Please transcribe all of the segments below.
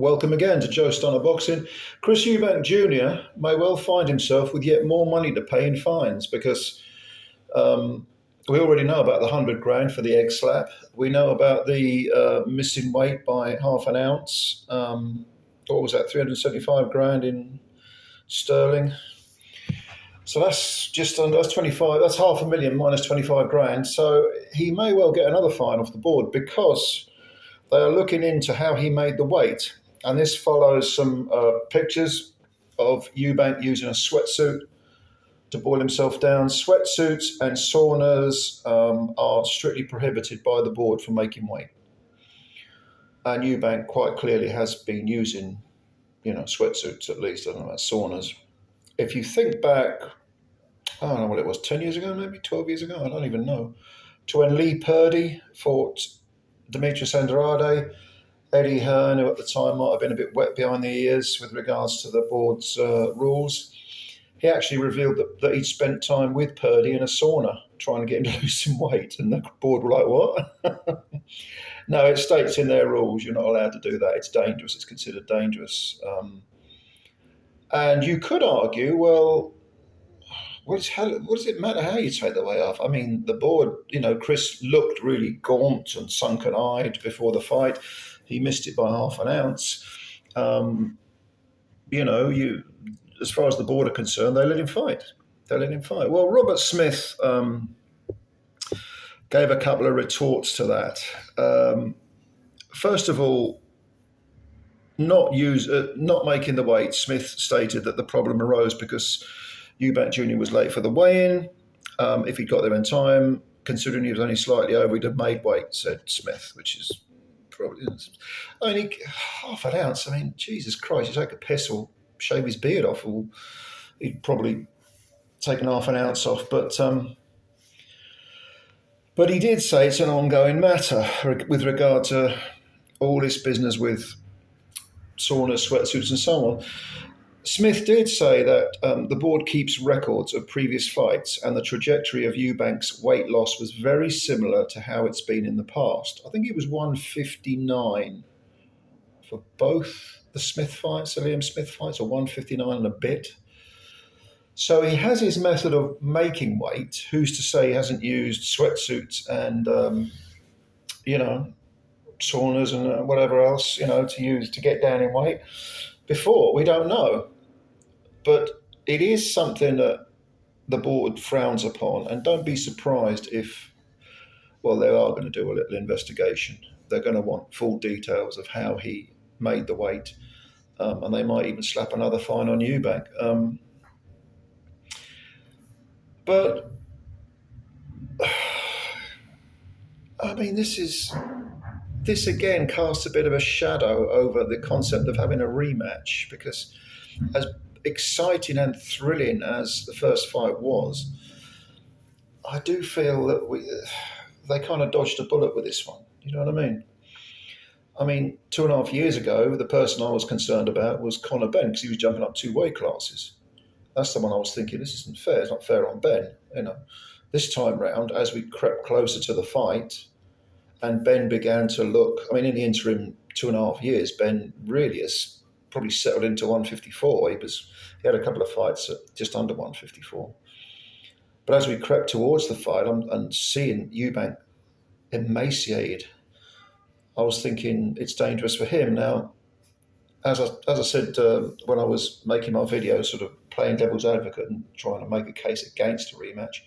Welcome again to Joe Stunner Boxing. Chris Eubank Jr. may well find himself with yet more money to pay in fines because we already know about the 100 grand for the egg slap. We know about the missing weight by half an ounce. What was that? 375 grand in sterling. So that's just under, that's 25, that's half a million minus 25 grand. So he may well get another fine off the board because they are looking into how he made the weight. And this follows some pictures of Eubank using a sweatsuit to boil himself down. Sweatsuits and saunas are strictly prohibited by the board for making weight. And Eubank quite clearly has been using, sweatsuits at least, I don't know about saunas. If you think back, I don't know what it was, 10 years ago, maybe 12 years ago, I don't even know, to when Lee Purdy fought Demetrius Andrade. Eddie Hearn, who at the time might have been a bit wet behind the ears with regards to the board's rules, he actually revealed that he'd spent time with Purdy in a sauna trying to get him to lose some weight. And the board were like, what? No, it states in their rules you're not allowed to do that. It's dangerous. It's considered dangerous. And you could argue, well, what does it matter how you take the weight off? I mean, the board, Chris looked really gaunt and sunken-eyed before the fight. He missed it by half an ounce. As far as the board are concerned, they let him fight. Well, Robert Smith gave a couple of retorts to that. First of all, not making the weight. Smith stated that the problem arose because Eubank Jr. was late for the weigh-in. If he'd got there in time, considering he was only slightly over, he'd have made weight, said Smith, which is probably only half an ounce. I mean, Jesus Christ, you take a piss or shave his beard off, or he'd probably taken half an ounce off. But he did say it's an ongoing matter with regard to all this business with saunas, sweatsuits, and so on. Smith did say that the board keeps records of previous fights and the trajectory of Eubank's weight loss was very similar to how it's been in the past. I think it was 159 for both the Smith fights, the Liam Smith fights, or 159 and a bit. So he has his method of making weight. Who's to say he hasn't used sweatsuits and, saunas and whatever else, to use to get down in weight before? We don't know. But it is something that the board frowns upon, and don't be surprised if, well, they are going to do a little investigation. They're going to want full details of how he made the weight, and they might even slap another fine on Eubank. But, I mean, this again casts a bit of a shadow over the concept of having a rematch, because as exciting and thrilling as the first fight was, I do feel that they kind of dodged a bullet with this one. You know what I mean? I mean, 2.5 years ago, the person I was concerned about was Conor Benn because he was jumping up 2 weight classes. That's the one I was thinking, this isn't fair. It's not fair on Ben. This time round, as we crept closer to the fight, and Ben began to look. I mean, in the interim 2.5 years, Ben really has probably settled into 154. He had a couple of fights at just under 154. But as we crept towards the fight and seeing Eubank emaciated, I was thinking it's dangerous for him. Now, as I said when I was making my video, sort of playing devil's advocate and trying to make a case against a rematch,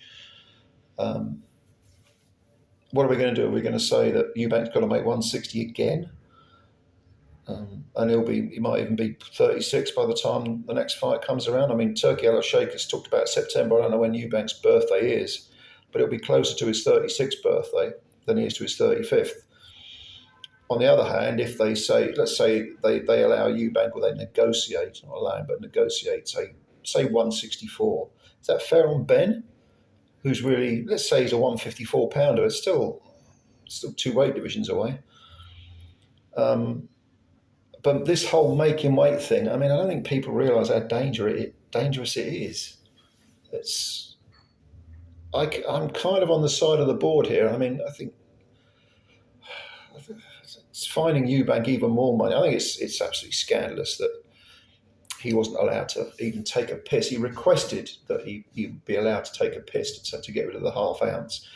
what are we going to do? Are we going to say that Eubank's got to make 160 again? And he might even be 36 by the time the next fight comes around. I mean, Turkey Al Sheikh has talked about September. I don't know when Eubank's birthday is, but it'll be closer to his 36th birthday than he is to his 35th. On the other hand, if they say, let's say they allow Eubank, or they negotiate, not allow him, but negotiate, say 164. Is that fair on Ben, who's really, let's say he's a 154 pounder, it's still 2 weight divisions away. But this whole making weight thing, I mean, I don't think people realise how dangerous it is. I'm kind of on the side of the board here. I mean, I think fining Eubank even more money. I think it's absolutely scandalous that he wasn't allowed to even take a piss. He requested that he be allowed to take a piss to get rid of the half ounce,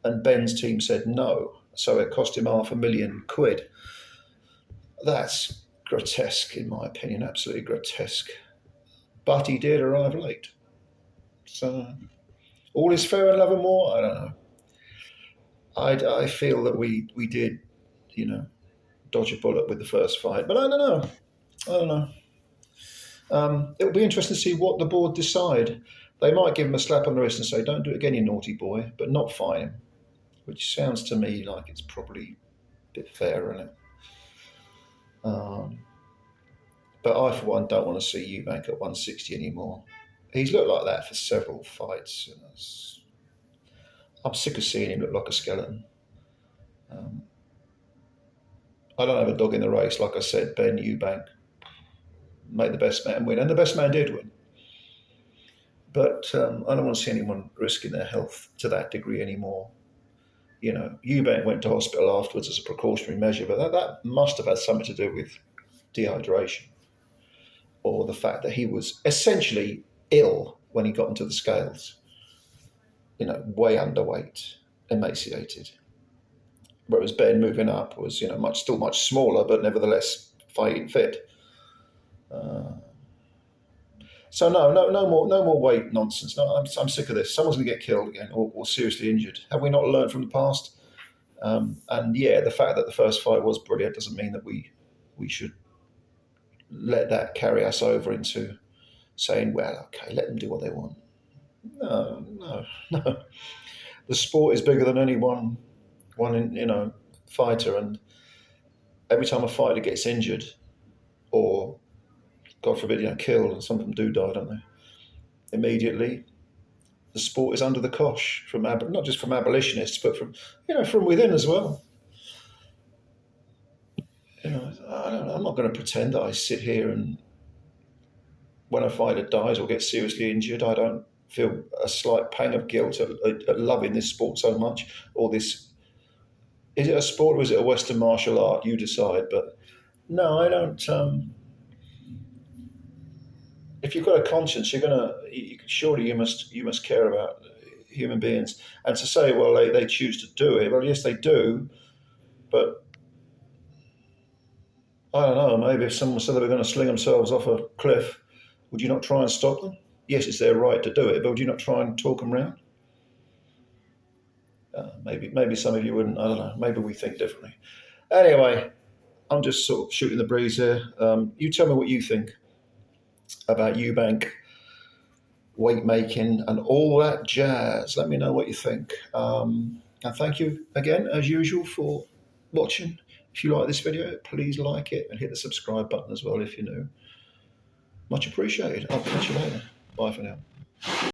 and Benn's team said no. So it cost him £500,000. That's grotesque, in my opinion, absolutely grotesque. But he did arrive late. So all is fair in love and war? I don't know. I feel that we did, dodge a bullet with the first fight, but I don't know. It'll be interesting to see what the board decide. They might give him a slap on the wrist and say, "Don't do it again, you naughty boy," but not fine him, which sounds to me like it's probably a bit fair, isn't it? But I, for one, don't want to see Eubank at 160 anymore. He's looked like that for several fights. I'm sick of seeing him look like a skeleton. I don't have a dog in the race. Like I said, Benn Eubank made the best man win, and the best man did win. But I don't want to see anyone risking their health to that degree anymore. Eubank went to hospital afterwards as a precautionary measure, but that must have had something to do with dehydration, or the fact that he was essentially ill when he got into the scales. Way underweight, emaciated. Whereas Benn, moving up, was still much smaller, but nevertheless fighting fit. So no more weight nonsense. No, I'm sick of this. Someone's going to get killed again or seriously injured. Have we not learned from the past? And yeah, the fact that the first fight was brilliant doesn't mean that we should let that carry us over into saying, well, okay, let them do what they want. No. The sport is bigger than any one fighter, and every time a fighter gets injured or, God forbid, killed, and some of them do die, don't they? Immediately, the sport is under the cosh from not just from abolitionists, but from within as well. I don't know, I'm not going to pretend that I sit here and when a fighter dies or gets seriously injured, I don't feel a slight pang of guilt at loving this sport so much, or this. Is it a sport or is it a Western martial art? You decide. But no, I don't. If you've got a conscience, surely you must care about human beings. And to say, well, they choose to do it. Well, yes, they do. But I don't know. Maybe if someone said they were going to sling themselves off a cliff, would you not try and stop them? Yes, it's their right to do it, but would you not try and talk them round? Maybe some of you wouldn't. I don't know. Maybe we think differently. Anyway, I'm just sort of shooting the breeze here. You tell me what you think about Eubank, weight making, and all that jazz. Let me know what you think. And thank you again, as usual, for watching. If you like this video, please like it and hit the subscribe button as well if you're new. Much appreciated. I'll catch you later. Bye for now.